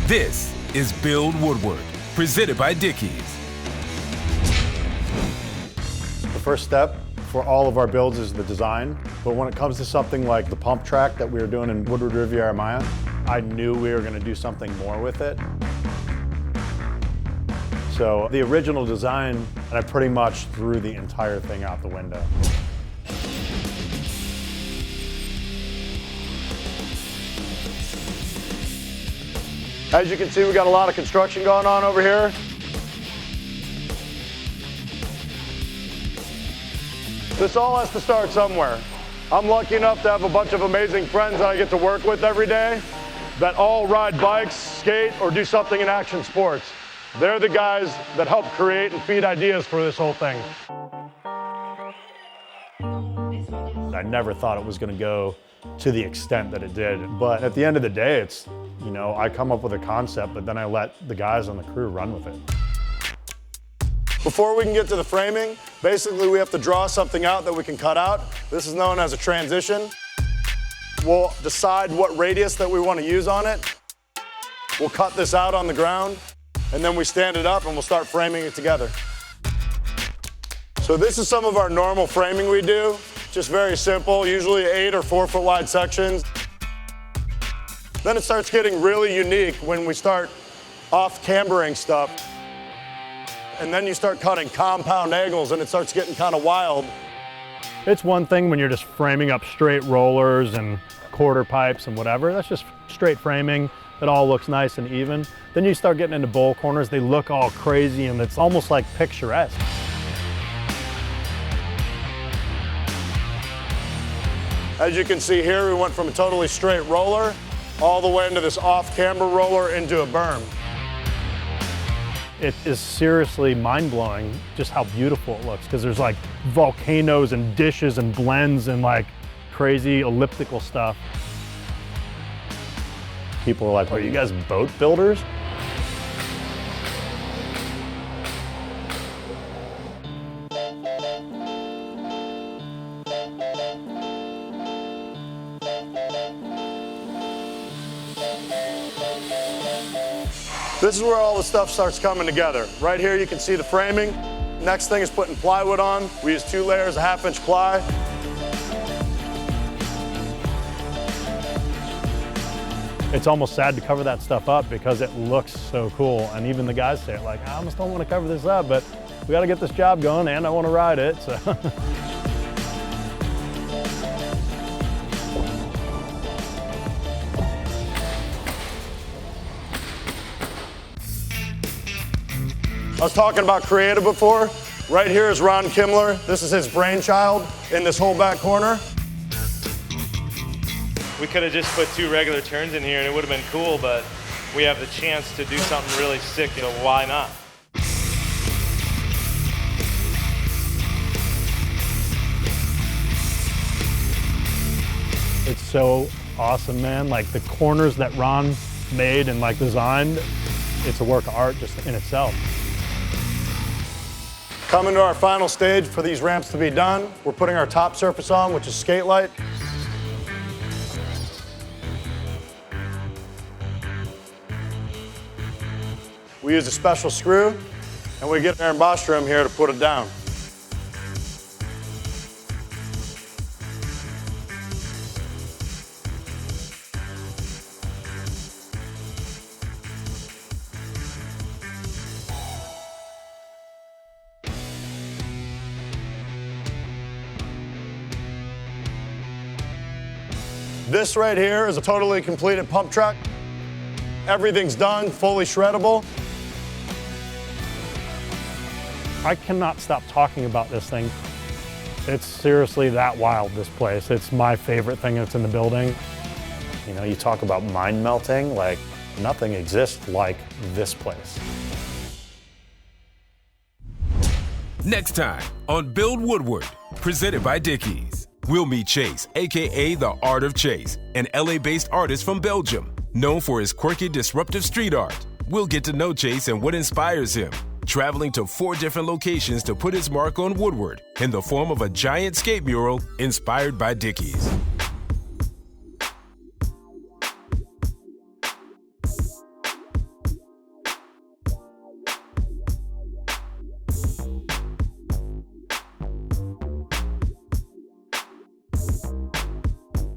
This is Build Woodward, presented by Dickies. The first step for all of our builds is the design, but when it comes to something like the pump track that we were doing in Woodward Riviera Maya, I knew we were going to do something more with it. So the original design, I pretty much threw the entire thing out the window. As you can see, we got a lot of construction going on over here. This all has to start somewhere. I'm lucky enough to have a bunch of amazing friends that I get to work with every day that all ride bikes, skate, or do something in action sports. They're the guys that help create and feed ideas for this whole thing. I never thought it was going to go to the extent that it did, but at the end of the day, it's, you know, I come up with a concept, but then I let the guys on the crew run with it. Before we can get to the framing, basically we have to draw something out that we can cut out. This is known as a transition. We'll decide what radius that we want to use on it. We'll cut this out on the ground, and then we stand it up and we'll start framing it together. So this is some of our normal framing we do. Just very simple, usually 8 or 4 foot wide sections. Then it starts getting really unique when we start off-cambering stuff. And then you start cutting compound angles and it starts getting kind of wild. It's one thing when you're just framing up straight rollers and quarter pipes and whatever. That's just straight framing. It all looks nice and even. Then you start getting into bowl corners. They look all crazy and it's almost like picturesque. As you can see here, we went from a totally straight roller all the way into this off-camber roller into a berm. It is seriously mind-blowing just how beautiful it looks, because there's like volcanoes and dishes and blends and like crazy elliptical stuff. People are like, are you guys boat builders? This is where all the stuff starts coming together. Right here you can see the framing. Next thing is putting plywood on. We use 2 layers of 1/2-inch ply. It's almost sad to cover that stuff up because it looks so cool. And even the guys say it like, I almost don't want to cover this up, but we got to get this job going and I want to ride it. So. I was talking about creative before. Right here is Ron Kimler. This is his brainchild in this whole back corner. We could have just put 2 regular turns in here and it would have been cool, but we have the chance to do something really sick, so why not? It's so awesome, man. Like the corners that Ron made and like designed, it's a work of art just in itself. Coming to our final stage for these ramps to be done. We're putting our top surface on, which is skate light. We use a special screw, and we get our emboss trim here to put it down. This right here is a totally completed pump track. Everything's done, fully shreddable. I cannot stop talking about this thing. It's seriously that wild, this place. It's my favorite thing that's in the building. You know, you talk about mind melting, like nothing exists like this place. Next time on Build Woodward, presented by Dickies. We'll meet Chase, aka The Art of Chase, an LA-based artist from Belgium, known for his quirky, disruptive street art. We'll get to know Chase and what inspires him, traveling to 4 different locations to put his mark on Woodward in the form of a giant skate mural inspired by Dickies.